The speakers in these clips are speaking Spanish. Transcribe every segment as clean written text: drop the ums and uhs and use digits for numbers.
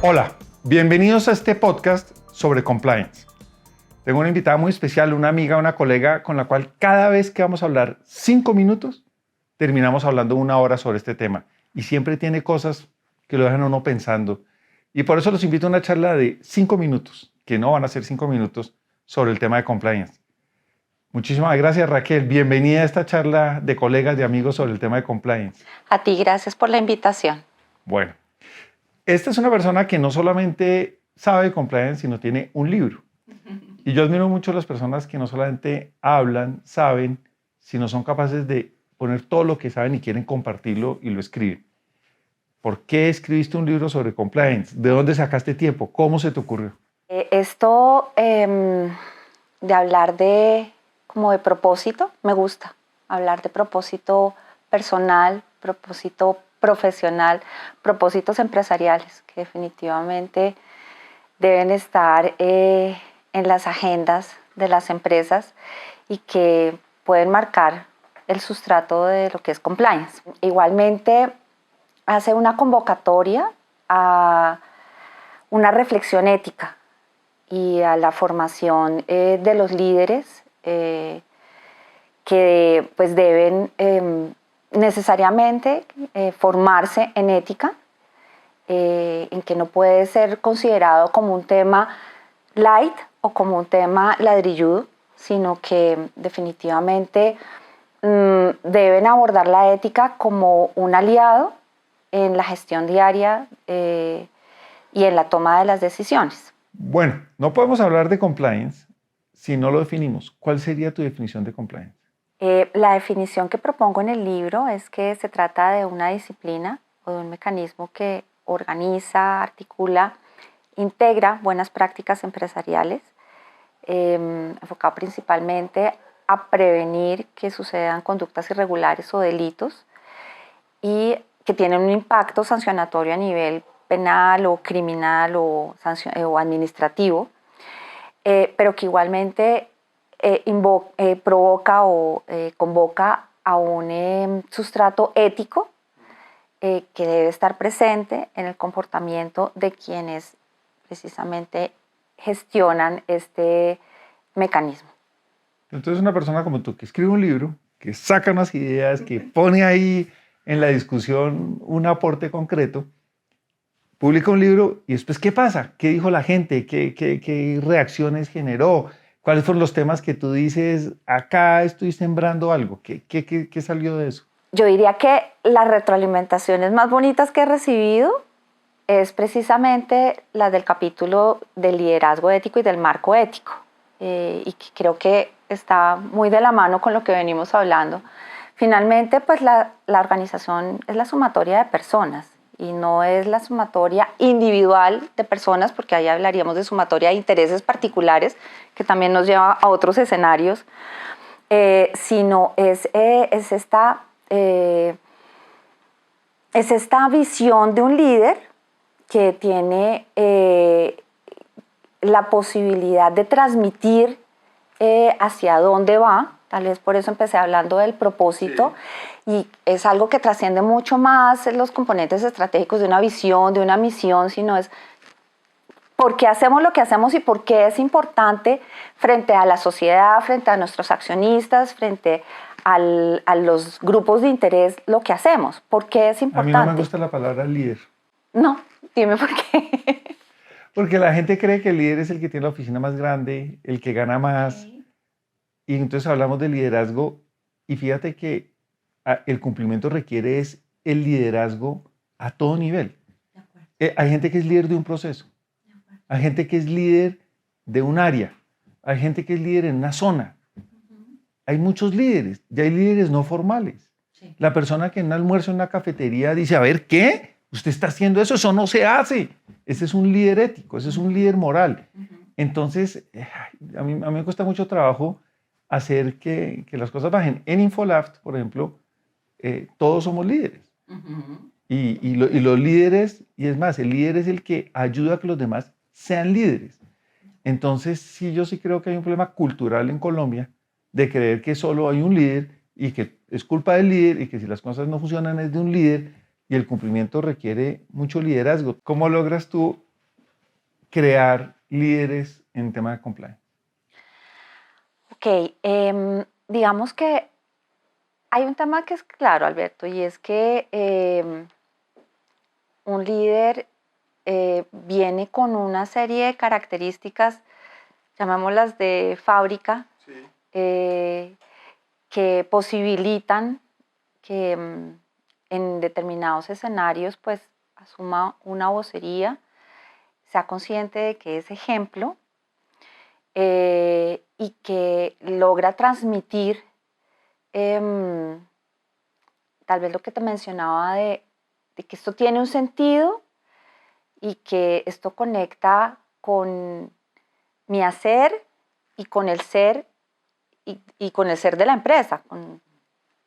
Hola, bienvenidos a este podcast sobre compliance. Tengo una invitada muy especial, una amiga, una colega con la cual cada vez que vamos a hablar 5 minutos, terminamos hablando 1 hora sobre este tema. Y siempre tiene cosas que lo dejan a uno pensando. Y por eso los invito a una charla de 5 minutos, que no van a ser 5 minutos, sobre el tema de compliance. Muchísimas gracias, Raquel. Bienvenida a esta charla de colegas, de amigos sobre el tema de compliance. A ti, gracias por la invitación. Bueno, esta es una persona que no solamente sabe de compliance, sino tiene un libro. Y yo admiro mucho a las personas que no solamente hablan, saben, sino son capaces de poner todo lo que saben y quieren compartirlo y lo escriben. ¿Por qué escribiste un libro sobre compliance? ¿De dónde sacaste tiempo? ¿Cómo se te ocurrió? Esto de hablar como de propósito, me gusta. Hablar de propósito personal, propósito profesional, propósitos empresariales, que definitivamente deben estar en las agendas de las empresas y que pueden marcar el sustrato de lo que es compliance. Igualmente, hace una convocatoria a una reflexión ética y a la formación de los líderes que pues deben necesariamente formarse en ética, en que no puede ser considerado como un tema light o como un tema ladrilludo, sino que definitivamente deben abordar la ética como un aliado en la gestión diaria y en la toma de las decisiones. Bueno, no podemos hablar de compliance si no lo definimos. ¿Cuál sería tu definición de compliance? La definición que propongo en el libro es que se trata de una disciplina o de un mecanismo que organiza, articula, integra buenas prácticas empresariales, enfocado principalmente a prevenir que sucedan conductas irregulares o delitos y que tienen un impacto sancionatorio a nivel penal o criminal o administrativo, pero que igualmente provoca o convoca a un sustrato ético que debe estar presente en el comportamiento de quienes precisamente gestionan este mecanismo. Entonces, una persona como tú que escribe un libro, que saca unas ideas, que pone ahí en la discusión un aporte concreto, publica un libro y después, ¿qué pasa? ¿Qué dijo la gente? ¿Qué reacciones generó? ¿Cuáles fueron los temas que tú dices, acá estoy sembrando algo? ¿Qué salió de eso? Yo diría que las retroalimentaciones más bonitas que he recibido es precisamente las del capítulo del liderazgo ético y del marco ético. Y que creo que está muy de la mano con lo que venimos hablando. Finalmente, pues la organización es la sumatoria de personas y no es la sumatoria individual de personas, porque ahí hablaríamos de sumatoria de intereses particulares, que también nos lleva a otros escenarios, sino es esta visión de un líder que tiene la posibilidad de transmitir hacia dónde va. Tal vez por eso empecé hablando del propósito, sí. Y es algo que trasciende mucho más los componentes estratégicos de una visión, de una misión, sino es por qué hacemos lo que hacemos y por qué es importante frente a la sociedad, frente a nuestros accionistas, frente a los grupos de interés lo que hacemos. ¿Por qué es importante? A mí no me gusta la palabra líder. No, dime por qué. Porque la gente cree que el líder es el que tiene la oficina más grande, el que gana más. Sí. Y entonces hablamos de liderazgo y fíjate que el cumplimiento requiere es el liderazgo a todo nivel. Hay gente que es líder de un proceso, hay gente que es líder de un área, hay gente que es líder en una zona. Hay muchos líderes y hay líderes no formales. Sí. La persona que en un almuerzo en una cafetería dice, a ver, ¿qué? ¿Usted está haciendo eso? Eso no se hace. Ese es un líder ético, ese es un líder moral. Entonces, a mí me cuesta mucho trabajo hacer que las cosas bajen. En Infolaft, por ejemplo, todos somos líderes. Y los líderes, y es más, el líder es el que ayuda a que los demás sean líderes. Entonces, sí, yo sí creo que hay un problema cultural en Colombia de creer que solo hay un líder y que es culpa del líder y que si las cosas no funcionan es de un líder y el cumplimiento requiere mucho liderazgo. ¿Cómo logras tú crear líderes en tema de compliance? Ok, digamos que hay un tema que es claro, Alberto, y es que un líder viene con una serie de características, llamémoslas de fábrica, sí, que posibilitan que en determinados escenarios pues asuma una vocería, sea consciente de que es ejemplo y que logra transmitir tal vez lo que te mencionaba de que esto tiene un sentido y que esto conecta con mi hacer y con el ser y con el ser de la empresa, con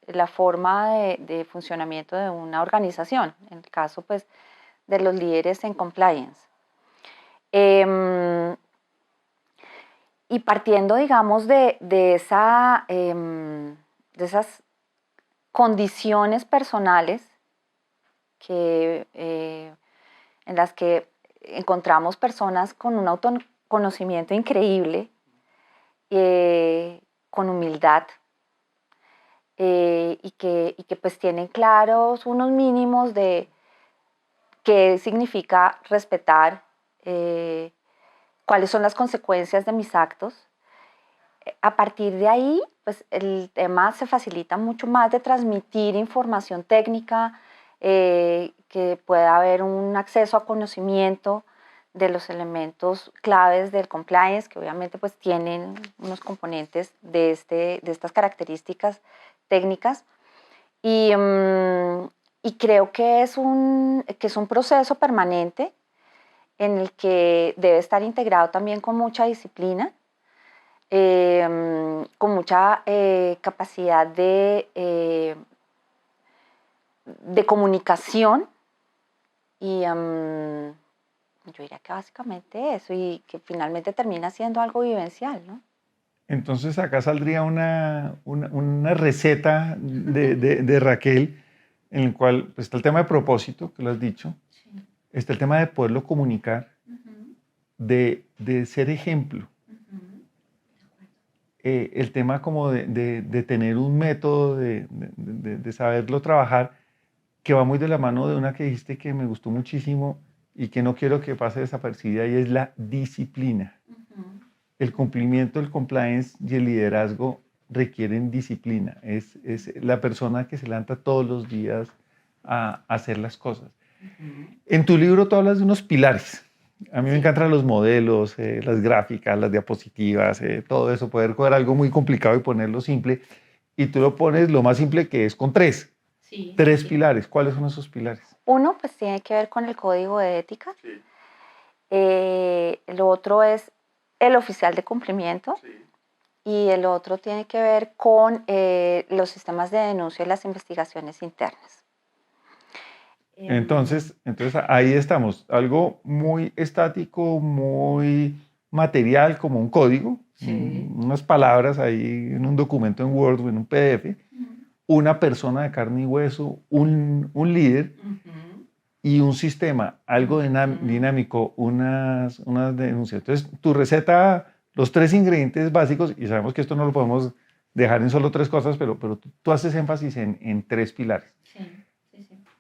la forma de funcionamiento de una organización, en el caso pues de los líderes en compliance. Y partiendo, digamos, de esas condiciones personales en las que encontramos personas con un autoconocimiento increíble, con humildad, y que pues tienen claros unos mínimos de qué significa respetar, cuáles son las consecuencias de mis actos. A partir de ahí, pues el tema se facilita mucho más de transmitir información técnica, que pueda haber un acceso a conocimiento de los elementos claves del compliance, que obviamente pues tienen unos componentes de estas características técnicas. Y creo que es un proceso permanente en el que debe estar integrado también con mucha disciplina, con mucha capacidad de comunicación y yo diría que básicamente eso, y que finalmente termina siendo algo vivencial, ¿no? Entonces acá saldría una receta de Raquel, en el cual pues, está el tema de propósito, que lo has dicho, sí, está el tema de poderlo comunicar, de ser ejemplo, el tema como de tener un método, de saberlo trabajar, que va muy de la mano de una que dijiste que me gustó muchísimo y que no quiero que pase desapercibida, y es la disciplina. El cumplimiento, el compliance y el liderazgo requieren disciplina. Es la persona que se levanta todos los días a hacer las cosas. En tu libro tú hablas de unos pilares. A mí me encantan los modelos, las gráficas, las diapositivas, todo eso, poder coger algo muy complicado y ponerlo simple. Y tú lo pones lo más simple, que es con tres. Sí, tres pilares. ¿Cuáles son esos pilares? Uno, pues tiene que ver con el código de ética. Sí. El otro es el oficial de cumplimiento. Sí. Y el otro tiene que ver con los sistemas de denuncia y las investigaciones internas. Entonces ahí estamos, algo muy estático, muy material, como un código, sí, unas palabras ahí en un documento en Word o en un PDF, una persona de carne y hueso, un líder, y un sistema, algo dinámico, unas denuncias. Entonces, tu receta, los tres ingredientes básicos, y sabemos que esto no lo podemos dejar en solo tres cosas, pero tú haces énfasis en tres pilares. Sí.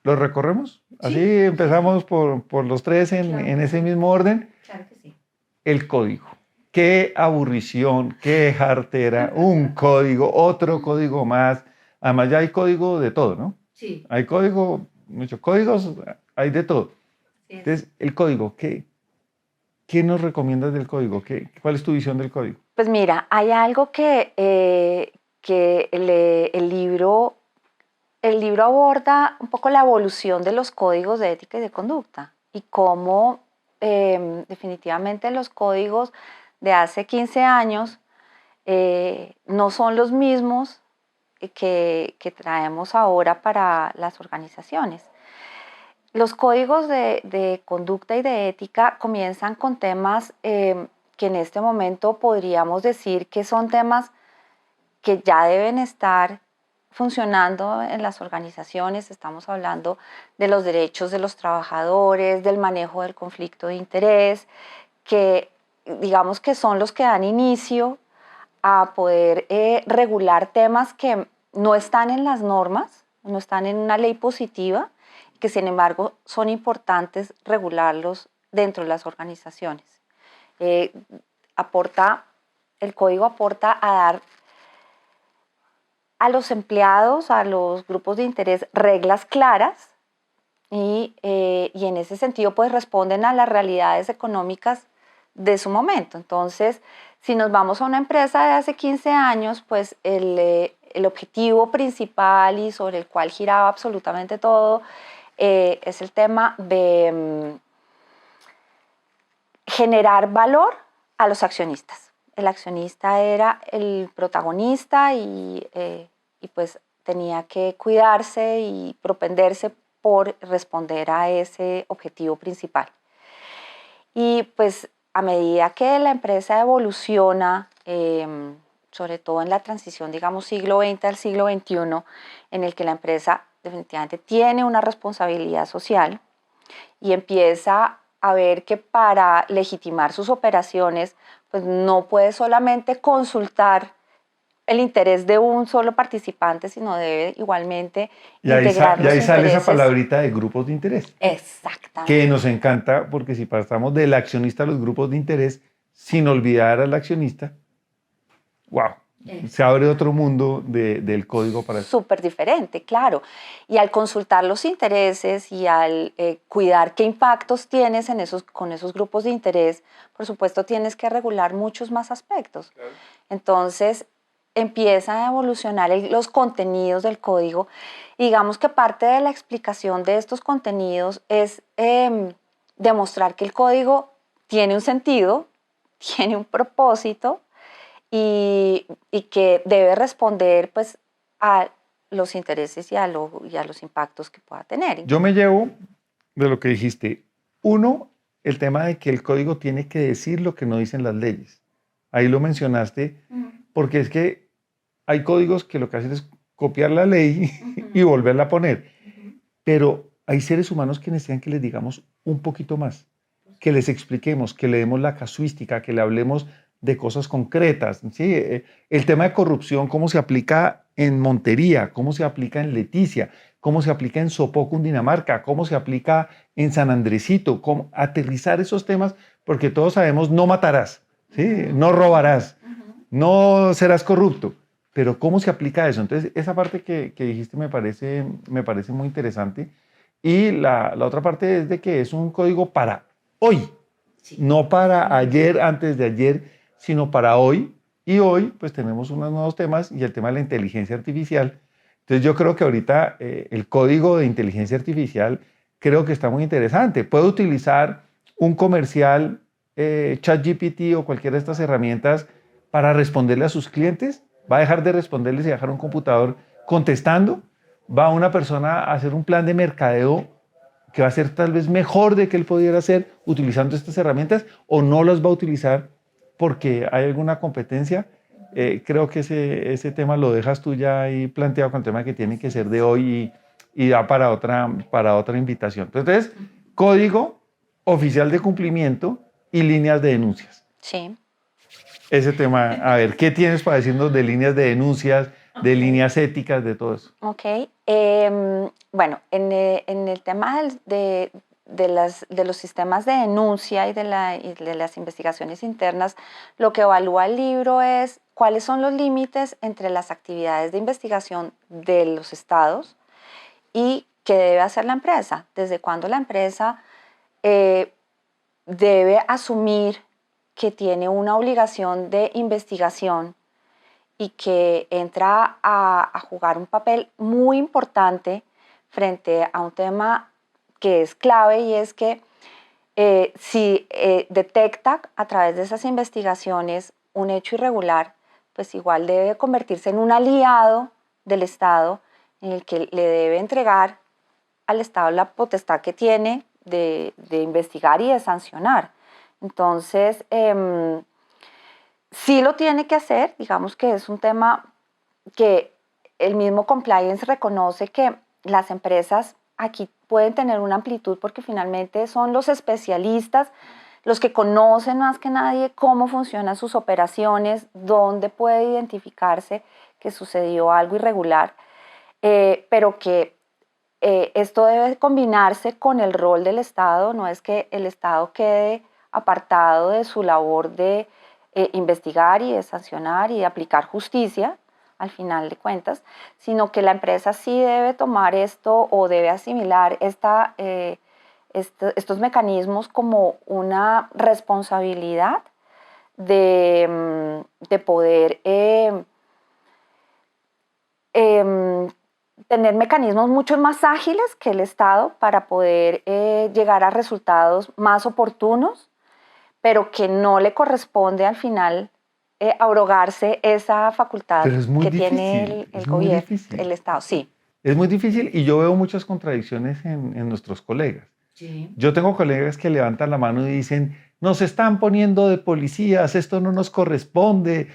¿Los recorremos? Así sí, empezamos por los tres en ese mismo orden. Claro que sí. El código. Qué aburrición, qué jartera, un código, otro código más. Además ya hay código de todo, ¿no? Sí. Hay código, muchos códigos, hay de todo. Sí. Entonces, el código, ¿qué nos recomiendas del código? ¿Cuál es tu visión del código? Pues mira, hay algo que el libro aborda un poco la evolución de los códigos de ética y de conducta y cómo definitivamente los códigos de hace 15 años no son los mismos que traemos ahora para las organizaciones. Los códigos de conducta y de ética comienzan con temas que en este momento podríamos decir que son temas que ya deben estar funcionando en las organizaciones. Estamos hablando de los derechos de los trabajadores, del manejo del conflicto de interés, que digamos que son los que dan inicio a poder regular temas que no están en las normas, no están en una ley positiva, que sin embargo son importantes regularlos dentro de las organizaciones. El código aporta a dar a los empleados, a los grupos de interés, reglas claras y en ese sentido pues responden a las realidades económicas de su momento. Entonces, si nos vamos a una empresa de hace 15 años, pues el objetivo principal y sobre el cual giraba absolutamente todo es el tema de generar valor a los accionistas. El accionista era el protagonista y pues tenía que cuidarse y propenderse por responder a ese objetivo principal. Y pues a medida que la empresa evoluciona, sobre todo en la transición, digamos, siglo XX al siglo XXI, en el que la empresa definitivamente tiene una responsabilidad social y empieza a ver que para legitimar sus operaciones, pues no puede solamente consultar el interés de un solo participante, sino debe igualmente integrar los ahí sale esa intereses. palabrita de grupos de interés. Exactamente. Que nos encanta porque si pasamos del accionista a los grupos de interés, sin olvidar al accionista, wow, se abre otro mundo del código para eso. Súper diferente, claro. Y al consultar los intereses y al cuidar qué impactos tienes con esos grupos de interés, por supuesto tienes que regular muchos más aspectos. Claro. Entonces empiezan a evolucionar los contenidos del código. Y digamos que parte de la explicación de estos contenidos es demostrar que el código tiene un sentido, tiene un propósito, y que debe responder pues, a los intereses y a los impactos que pueda tener. Yo me llevo de lo que dijiste. Uno, el tema de que el código tiene que decir lo que no dicen las leyes. Ahí lo mencionaste, porque es que hay códigos que lo que hacen es copiar la ley y volverla a poner. Pero hay seres humanos que necesitan que les digamos un poquito más, que les expliquemos, que le demos la casuística, que le hablemos de cosas concretas. ¿Sí? El tema de corrupción, cómo se aplica en Montería, cómo se aplica en Leticia, cómo se aplica en Sopó, Cundinamarca, cómo se aplica en San Andresito, cómo aterrizar esos temas, porque todos sabemos no matarás, ¿sí? No robarás, no serás corrupto, pero cómo se aplica eso. Entonces, esa parte que dijiste me parece muy interesante. Y la otra parte es de que es un código para hoy, sí. No para ayer, antes de ayer, sino para hoy. Y hoy, pues tenemos unos nuevos temas y el tema de la inteligencia artificial. Entonces, yo creo que ahorita el código de inteligencia artificial creo que está muy interesante. Puedo utilizar un comercial, ChatGPT o cualquiera de estas herramientas para responderle a sus clientes. Va a dejar de responderles y dejar un computador contestando. Va una persona a hacer un plan de mercadeo que va a ser tal vez mejor de que él pudiera hacer utilizando estas herramientas, o no las va a utilizar porque hay alguna competencia. Creo que ese tema lo dejas tú ya ahí planteado con el tema que tiene que ser de hoy y da para otra invitación. Entonces, código oficial de cumplimiento y líneas de denuncias. Sí. Ese tema, a ver, ¿qué tienes para decirnos de líneas de denuncias, de líneas éticas, de todo eso? Ok. Bueno, en el tema de los sistemas de denuncia y de las investigaciones internas, lo que evalúa el libro es cuáles son los límites entre las actividades de investigación de los estados y qué debe hacer la empresa, desde cuándo la empresa debe asumir que tiene una obligación de investigación y que entra a jugar un papel muy importante frente a un tema que es clave, y es que si detecta a través de esas investigaciones un hecho irregular, pues igual debe convertirse en un aliado del Estado en el que le debe entregar al Estado la potestad que tiene de investigar y de sancionar. Entonces, sí lo tiene que hacer, digamos que es un tema que el mismo compliance reconoce que las empresas aquí pueden tener una amplitud porque finalmente son los especialistas los que conocen más que nadie cómo funcionan sus operaciones, dónde puede identificarse que sucedió algo irregular, pero que esto debe combinarse con el rol del Estado. No es que el Estado quede apartado de su labor de investigar y de sancionar y de aplicar justicia al final de cuentas, sino que la empresa sí debe tomar esto o debe asimilar estos mecanismos como una responsabilidad de poder tener mecanismos mucho más ágiles que el Estado para poder llegar a resultados más oportunos, pero que no le corresponde al final abrogarse esa facultad Pero es muy que tiene difícil, el es muy gobierno, difícil. el Estado, sí. Es muy difícil y yo veo muchas contradicciones en nuestros colegas. Sí. Yo tengo colegas que levantan la mano y dicen, nos están poniendo de policías, esto no nos corresponde,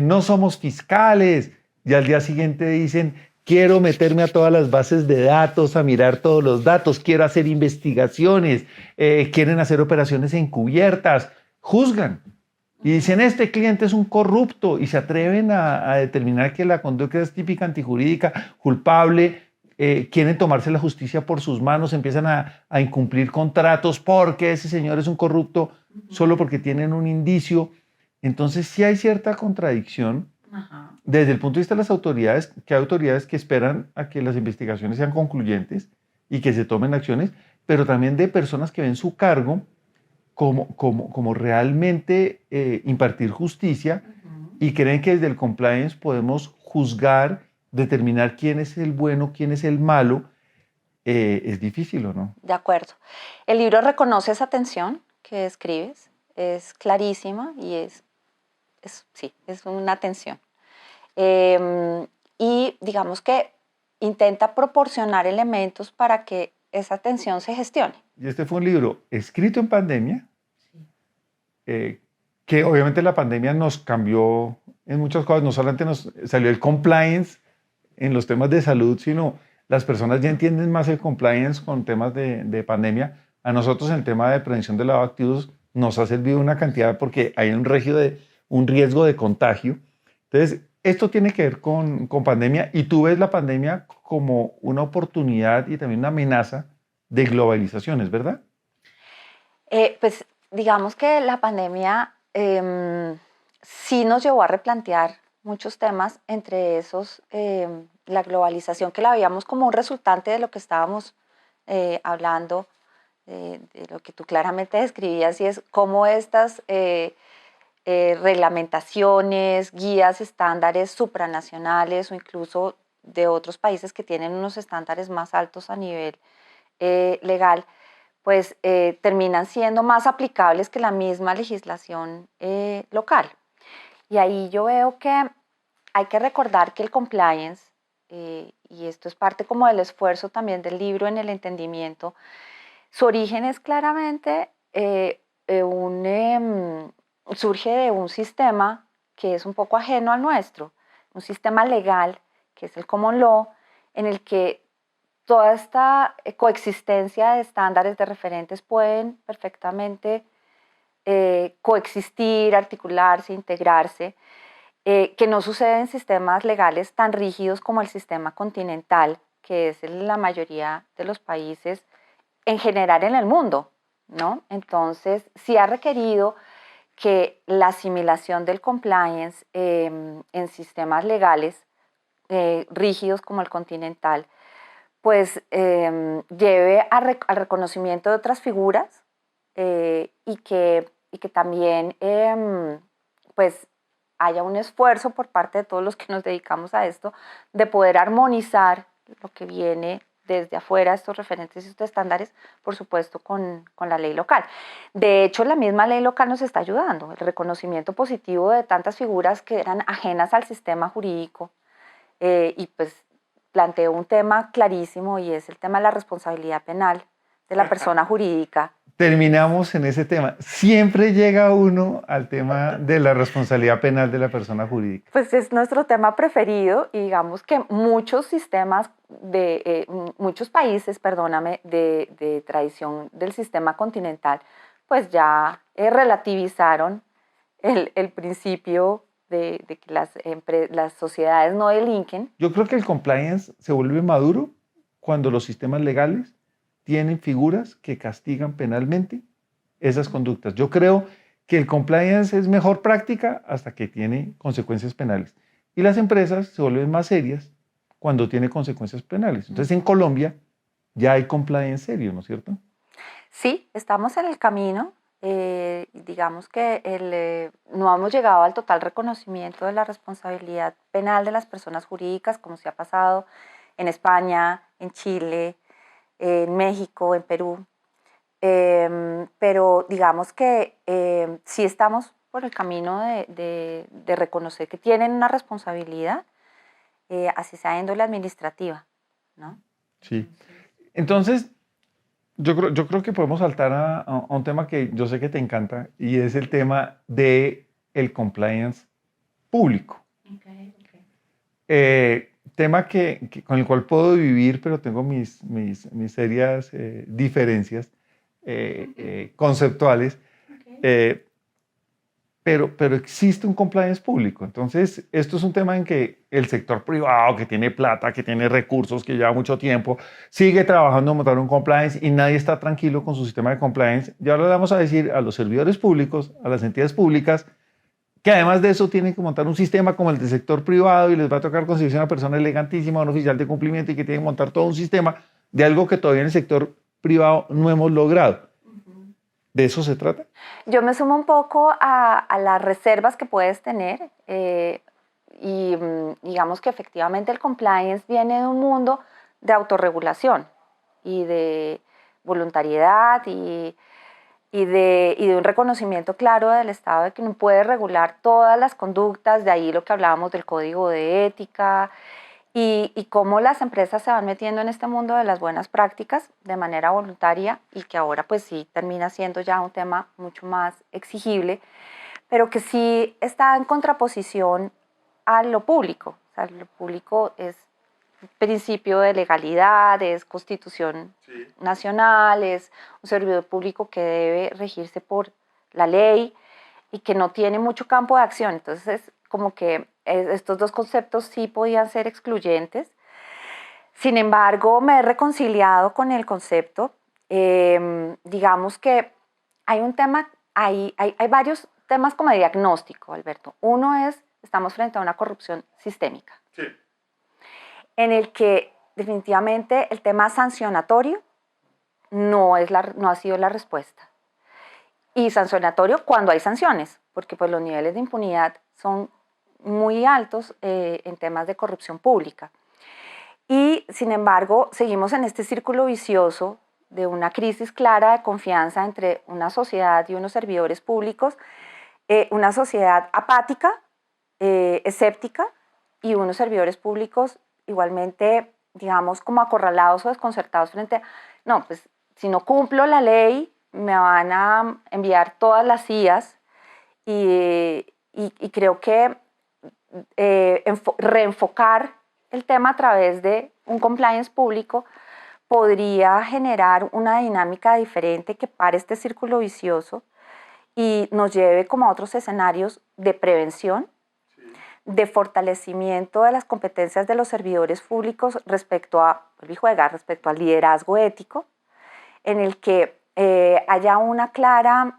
no somos fiscales. Y al día siguiente dicen, quiero meterme a todas las bases de datos, a mirar todos los datos, quiero hacer investigaciones, quieren hacer operaciones encubiertas, juzgan. Y dicen, este cliente es un corrupto y se atreven a determinar que la conducta es típica antijurídica, culpable, quieren tomarse la justicia por sus manos, empiezan a incumplir contratos porque ese señor es un corrupto solo porque tienen un indicio. Entonces sí hay cierta contradicción Ajá. desde el punto de vista de las autoridades, que hay autoridades que esperan a que las investigaciones sean concluyentes y que se tomen acciones, pero también de personas que ven su cargo como realmente impartir justicia y creen que desde el compliance podemos juzgar, determinar quién es el bueno, quién es el malo. Es difícil, ¿o no? De acuerdo. El libro reconoce esa tensión que describes, es clarísima y sí, es una tensión. Y digamos que intenta proporcionar elementos para que esa tensión se gestione. Y este fue un libro escrito en pandemia, que obviamente la pandemia nos cambió en muchas cosas, no solamente nos salió el compliance en los temas de salud, sino las personas ya entienden más el compliance con temas de pandemia. A nosotros el tema de prevención de lavado de activos nos ha servido una cantidad porque hay un riesgo de contagio. Entonces, esto tiene que ver con pandemia y tú ves la pandemia como una oportunidad y también una amenaza de globalización, ¿es verdad? Pues digamos que la pandemia sí nos llevó a replantear muchos temas, entre esos la globalización, que la veíamos como un resultante de lo que estábamos hablando, de lo que tú claramente describías, y es cómo estas reglamentaciones, guías, estándares supranacionales o incluso de otros países que tienen unos estándares más altos a nivel legal, pues terminan siendo más aplicables que la misma legislación local. Y ahí yo veo que hay que recordar que el compliance, y esto es parte como del esfuerzo también del libro en el entendimiento, su origen es claramente surge de un sistema que es un poco ajeno al nuestro, un sistema legal que es el common law, en el que toda esta coexistencia de estándares de referentes pueden perfectamente coexistir, articularse, integrarse, que no sucede en sistemas legales tan rígidos como el sistema continental, que es en la mayoría de los países en general en el mundo, ¿no? Entonces, sí ha requerido que la asimilación del compliance en sistemas legales rígidos como el continental, pues lleve al reconocimiento de otras figuras y que también pues haya un esfuerzo por parte de todos los que nos dedicamos a esto de poder armonizar lo que viene desde afuera, estos referentes y estos estándares, por supuesto, con la ley local. De hecho, la misma ley local nos está ayudando, el reconocimiento positivo de tantas figuras que eran ajenas al sistema jurídico y pues planteó un tema clarísimo y es el tema de la responsabilidad penal de la persona jurídica. Terminamos en ese tema. Siempre llega uno al tema de la responsabilidad penal de la persona jurídica. Pues es nuestro tema preferido y digamos que muchos sistemas muchos países, perdóname, de tradición del sistema continental, pues ya relativizaron el principio de que las sociedades no delinquen. Yo creo que el compliance se vuelve maduro cuando los sistemas legales tienen figuras que castigan penalmente esas conductas. Yo creo que el compliance es mejor práctica hasta que tiene consecuencias penales. Y las empresas se vuelven más serias cuando tiene consecuencias penales. Entonces, en Colombia ya hay compliance serio, ¿no es cierto? Sí, estamos en el camino. Digamos que no hemos llegado al total reconocimiento de la responsabilidad penal de las personas jurídicas, como se ha pasado en España, en Chile, en México, en Perú. Pero digamos que sí estamos por el camino de reconocer que tienen una responsabilidad, así sea índole administrativa, ¿no? Sí. Entonces, yo creo que podemos saltar a un tema que yo sé que te encanta y es el tema de el compliance público. Okay. Tema con el cual puedo vivir, pero tengo mis serias diferencias conceptuales. Okay. Pero existe un compliance público. Entonces, esto es un tema en que el sector privado, que tiene plata, que tiene recursos, que lleva mucho tiempo, sigue trabajando en montar un compliance y nadie está tranquilo con su sistema de compliance. Y ahora le vamos a decir a los servidores públicos, a las entidades públicas, que además de eso tienen que montar un sistema como el del sector privado y les va a tocar conseguirse una persona elegantísima, un oficial de cumplimiento y que tienen que montar todo un sistema de algo que todavía en el sector privado no hemos logrado. ¿De eso se trata? Yo me sumo un poco a las reservas que puedes tener y digamos que efectivamente el compliance viene de un mundo de autorregulación y de voluntariedad y de un reconocimiento claro del Estado de que no puede regular todas las conductas, de ahí lo que hablábamos del código de ética y cómo las empresas se van metiendo en este mundo de las buenas prácticas de manera voluntaria y que ahora pues sí termina siendo ya un tema mucho más exigible, pero que sí está en contraposición a lo público. O sea, lo público es principio de legalidad, es constitución nacional, es un servidor público que debe regirse por la ley y que no tiene mucho campo de acción. Entonces, como que estos dos conceptos sí podían ser excluyentes. Sin embargo, me he reconciliado con el concepto. Digamos que hay un tema, hay varios temas como de diagnóstico, Alberto. Uno es, estamos frente a una corrupción sistémica. Sí. En el que definitivamente el tema sancionatorio no ha sido la respuesta. Y sancionatorio cuando hay sanciones, porque pues los niveles de impunidad son muy altos en temas de corrupción pública. Y sin embargo, seguimos en este círculo vicioso de una crisis clara de confianza entre una sociedad y unos servidores públicos, una sociedad apática, escéptica, y unos servidores públicos igualmente, digamos, como acorralados o desconcertados frente a, no, pues si no cumplo la ley, me van a enviar todas las CIAs y creo que reenfocar el tema a través de un compliance público podría generar una dinámica diferente que pare este círculo vicioso y nos lleve como a otros escenarios de prevención, de fortalecimiento de las competencias de los servidores públicos respecto al liderazgo ético, en el que haya una clara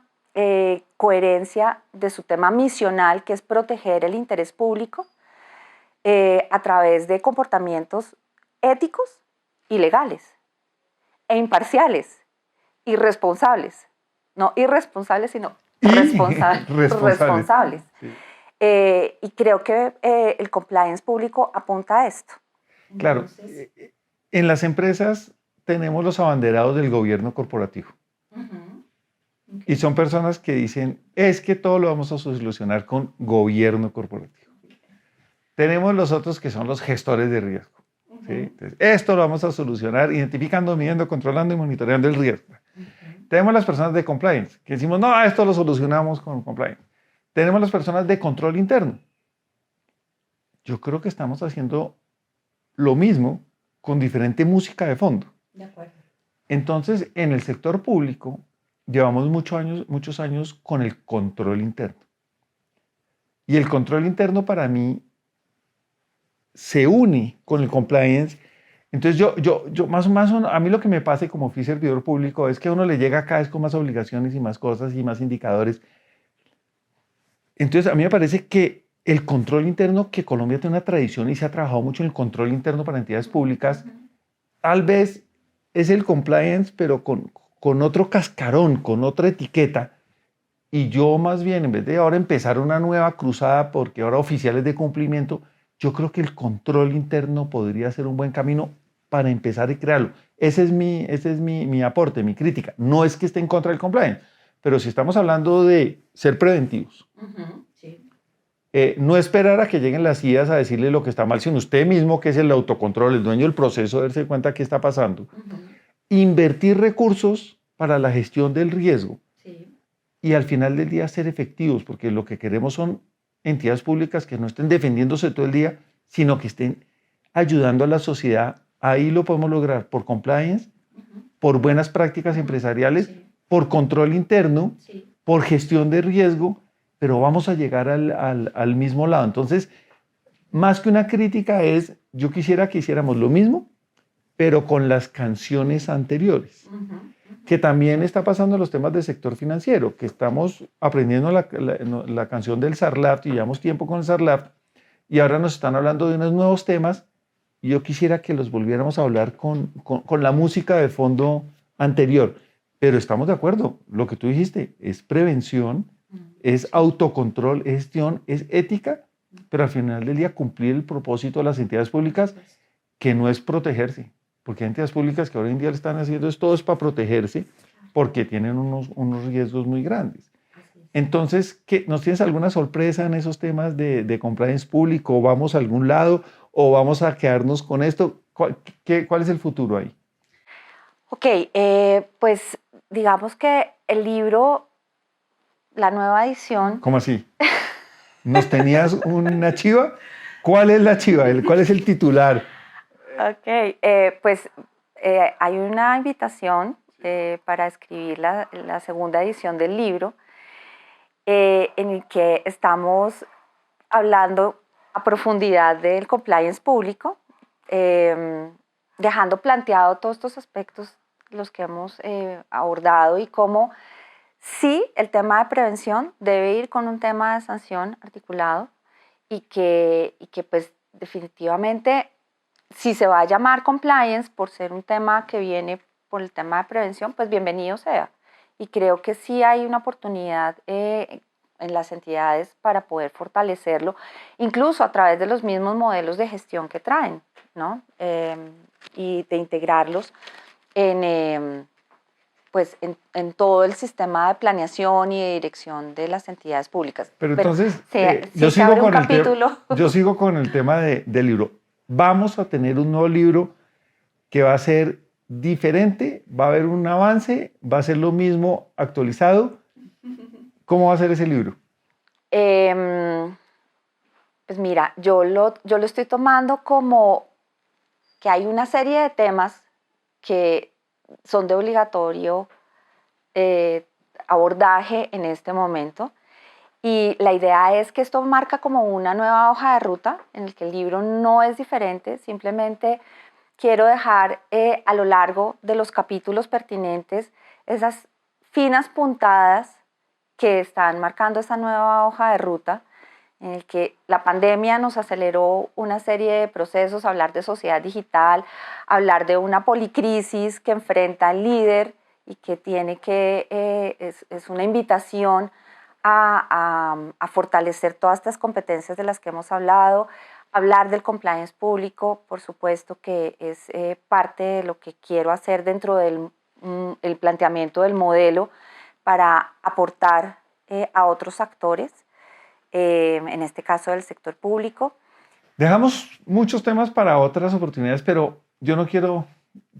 coherencia de su tema misional, que es proteger el interés público a través de comportamientos éticos y legales e imparciales y responsables. No irresponsables, sino responsables. Sí. Y creo que el compliance público apunta a esto. Claro, en las empresas tenemos los abanderados del gobierno corporativo. Okay. Y son personas que dicen, es que todo lo vamos a solucionar con gobierno corporativo. Okay. Tenemos los otros que son los gestores de riesgo. ¿Sí? Entonces, esto lo vamos a solucionar identificando, midiendo, controlando y monitoreando el riesgo. Tenemos las personas de compliance, que decimos, no, esto lo solucionamos con compliance. Tenemos las personas de control interno. Yo creo que estamos haciendo lo mismo con diferente música de fondo. De acuerdo. Entonces, en el sector público, llevamos muchos años con el control interno. Y el control interno para mí se une con el compliance. Entonces yo más o menos, a mí lo que me pasa como fui servidor público es que a uno le llega cada vez con más obligaciones y más cosas y más indicadores. Entonces a mí me parece que el control interno, que Colombia tiene una tradición y se ha trabajado mucho en el control interno para entidades públicas, tal vez es el compliance, pero con otro cascarón, con otra etiqueta. Y yo más bien, en vez de ahora empezar una nueva cruzada, porque ahora oficiales de cumplimiento, yo creo que el control interno podría ser un buen camino para empezar a crearlo. Ese es mi aporte, mi crítica. No es que esté en contra del compliance, pero si estamos hablando de ser preventivos, Sí. no esperar a que lleguen las IAs a decirle lo que está mal, sino usted mismo, que es el autocontrol, el dueño del proceso, darse cuenta qué está pasando. Invertir recursos para la gestión del riesgo. Sí. Y al final del día ser efectivos, porque lo que queremos son entidades públicas que no estén defendiéndose todo el día, sino que estén ayudando a la sociedad. Ahí lo podemos lograr por compliance, por buenas prácticas empresariales, Sí. por control interno, Sí. por gestión de riesgo, pero vamos a llegar al mismo lado. Entonces, más que una crítica es, yo quisiera que hiciéramos lo mismo, pero con las canciones anteriores. Que también está pasando en los temas del sector financiero, que estamos aprendiendo la canción del Sarlat y llevamos tiempo con el Sarlat y ahora nos están hablando de unos nuevos temas y yo quisiera que los volviéramos a hablar con la música de fondo anterior. Pero estamos de acuerdo, lo que tú dijiste es prevención, es autocontrol, es gestión, es ética, pero al final del día cumplir el propósito de las entidades públicas, que no es protegerse, porque hay entidades públicas que hoy en día le están haciendo todo es para protegerse, porque tienen unos riesgos muy grandes. Entonces, ¿nos tienes alguna sorpresa en esos temas de compliance público? ¿Vamos a algún lado o vamos a quedarnos con esto? ¿Cuál es el futuro ahí? Ok, pues digamos que el libro, la nueva edición. ¿Cómo así? ¿Nos tenías una chiva? ¿Cuál es la chiva? ¿Cuál es el titular? Ok, pues hay una invitación para escribir la segunda edición del libro, en el que estamos hablando a profundidad del compliance público, dejando planteado todos estos aspectos, los que hemos abordado, y cómo sí, el tema de prevención debe ir con un tema de sanción articulado, y que pues definitivamente, si se va a llamar compliance por ser un tema que viene por el tema de prevención, pues bienvenido sea. Y creo que sí hay una oportunidad en las entidades para poder fortalecerlo, incluso a través de los mismos modelos de gestión que traen, ¿no? Y de integrarlos en, pues en todo el sistema de planeación y de dirección de las entidades públicas. Pero entonces, Sí se abre un capítulo. yo sigo con el tema del libro. Vamos a tener un nuevo libro que va a ser diferente, va a haber un avance, va a ser lo mismo actualizado. ¿Cómo va a ser ese libro? Pues mira, yo lo estoy tomando como que hay una serie de temas que son de obligatorio abordaje en este momento, y la idea es que esto marca como una nueva hoja de ruta en el que el libro no es diferente, simplemente quiero dejar a lo largo de los capítulos pertinentes esas finas puntadas que están marcando esa nueva hoja de ruta, en el que la pandemia nos aceleró una serie de procesos, hablar de sociedad digital, hablar de una policrisis que enfrenta el líder y que tiene que, es una invitación a fortalecer todas estas competencias de las que hemos hablado, hablar del compliance público, por supuesto que es parte de lo que quiero hacer dentro del el planteamiento del modelo para aportar a otros actores, en este caso del sector público. Dejamos muchos temas para otras oportunidades, pero yo no quiero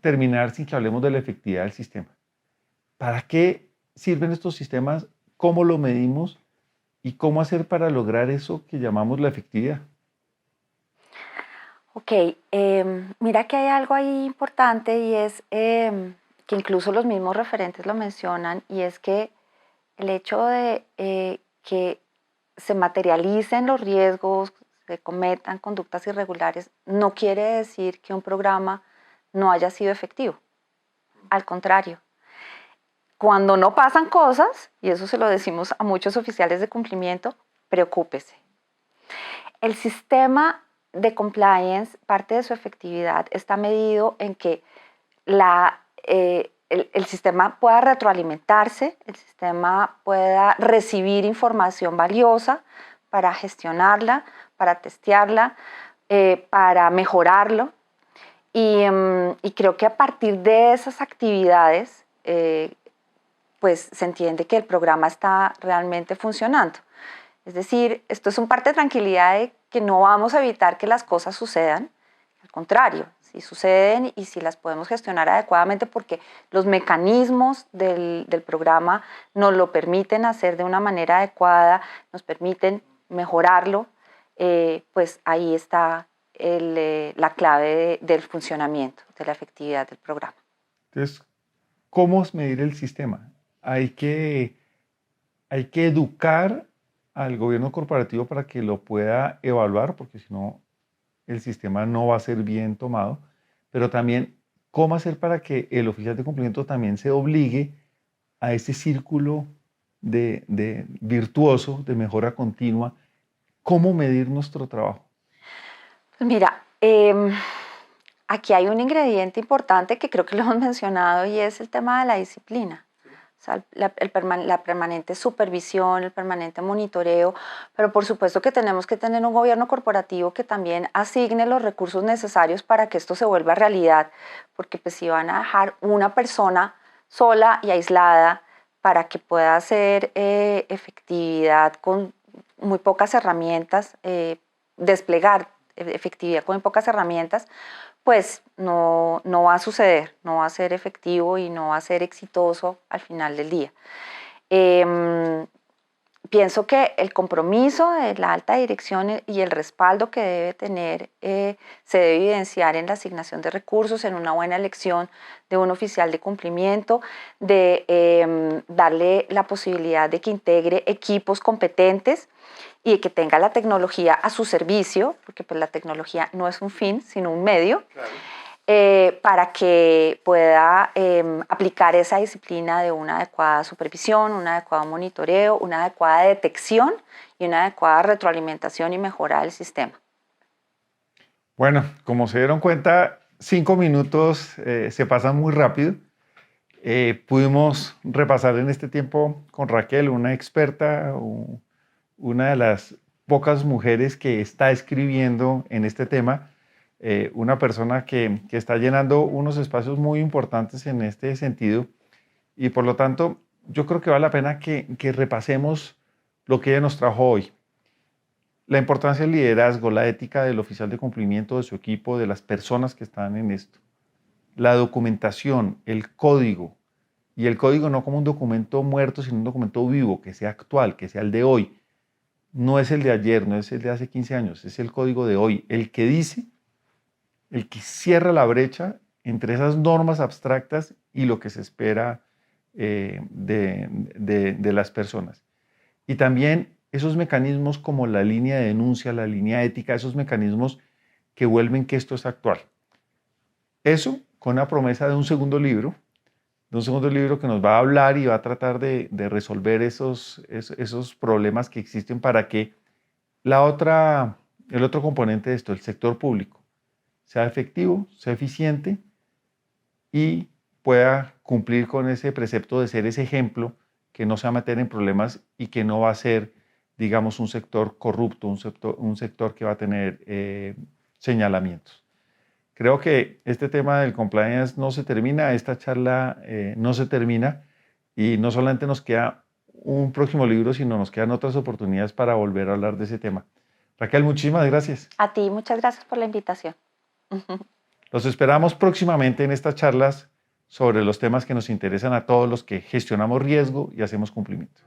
terminar sin que hablemos de la efectividad del sistema. ¿Para qué sirven estos sistemas? ¿Cómo lo medimos? ¿Y cómo hacer para lograr eso que llamamos la efectividad? Ok, mira que hay algo ahí importante, y es que que incluso los mismos referentes lo mencionan, y es que el hecho de que se materialicen los riesgos, se cometan conductas irregulares, no quiere decir que un programa no haya sido efectivo. Al contrario, cuando no pasan cosas, y eso se lo decimos a muchos oficiales de cumplimiento, preocúpese. El sistema de compliance, parte de su efectividad está medido en que el sistema pueda retroalimentarse, el sistema pueda recibir información valiosa para gestionarla, para testearla, para mejorarlo. Y creo que a partir de esas actividades, pues se entiende que el programa está realmente funcionando. Es decir, esto es un parte de tranquilidad de que no vamos a evitar que las cosas sucedan, al contrario, si suceden y si las podemos gestionar adecuadamente porque los mecanismos del programa nos lo permiten hacer de una manera adecuada, nos permiten mejorarlo, pues ahí está la clave del funcionamiento, de la efectividad del programa. Entonces, ¿cómo medir el sistema? Hay que educar al gobierno corporativo para que lo pueda evaluar, porque si no, el sistema no va a ser bien tomado, pero también cómo hacer para que el oficial de cumplimiento también se obligue a ese círculo de virtuoso, de mejora continua. ¿Cómo medir nuestro trabajo? Pues mira, aquí hay un ingrediente importante que creo que lo hemos mencionado y es el tema de la disciplina. O sea, la permanente supervisión, el permanente monitoreo, pero por supuesto que tenemos que tener un gobierno corporativo que también asigne los recursos necesarios para que esto se vuelva realidad, porque pues si van a dejar una persona sola y aislada para que pueda hacer efectividad con muy pocas herramientas, desplegar efectividad con muy pocas herramientas, pues no va a suceder, no va a ser efectivo y no va a ser exitoso al final del día. Pienso que el compromiso de la alta dirección y el respaldo que debe tener se debe evidenciar en la asignación de recursos, en una buena elección de un oficial de cumplimiento, de darle la posibilidad de que integre equipos competentes y de que tenga la tecnología a su servicio, porque pues la tecnología no es un fin, sino un medio, claro. Para que pueda aplicar esa disciplina de una adecuada supervisión, un adecuado monitoreo, una adecuada detección y una adecuada retroalimentación y mejora del sistema. Bueno, como se dieron cuenta, 5 minutos se pasan muy rápido. Pudimos repasar en este tiempo con Raquel, una experta, una de las pocas mujeres que está escribiendo en este tema, una persona que está llenando unos espacios muy importantes en este sentido y por lo tanto yo creo que vale la pena que repasemos lo que ella nos trajo hoy. La importancia del liderazgo, la ética del oficial de cumplimiento, de su equipo, de las personas que están en esto. La documentación, el código, y el código no como un documento muerto, sino un documento vivo, que sea actual, que sea el de hoy. No es el de ayer, no es el de hace 15 años, es el código de hoy, el que dice, el que cierra la brecha entre esas normas abstractas y lo que se espera de las personas. Y también esos mecanismos como la línea de denuncia, la línea ética, esos mecanismos que vuelven que esto es actual. Eso con la promesa de un segundo libro que nos va a hablar y va a tratar de resolver esos problemas que existen para que el otro componente de esto, el sector público, sea efectivo, sea eficiente y pueda cumplir con ese precepto de ser ese ejemplo que no se va a meter en problemas y que no va a ser, digamos, un sector corrupto, un sector que va a tener señalamientos. Creo que este tema del compliance no se termina, esta charla no se termina y no solamente nos queda un próximo libro, sino nos quedan otras oportunidades para volver a hablar de ese tema. Raquel, muchísimas gracias. A ti, muchas gracias por la invitación. Los esperamos próximamente en estas charlas sobre los temas que nos interesan a todos los que gestionamos riesgo y hacemos cumplimiento.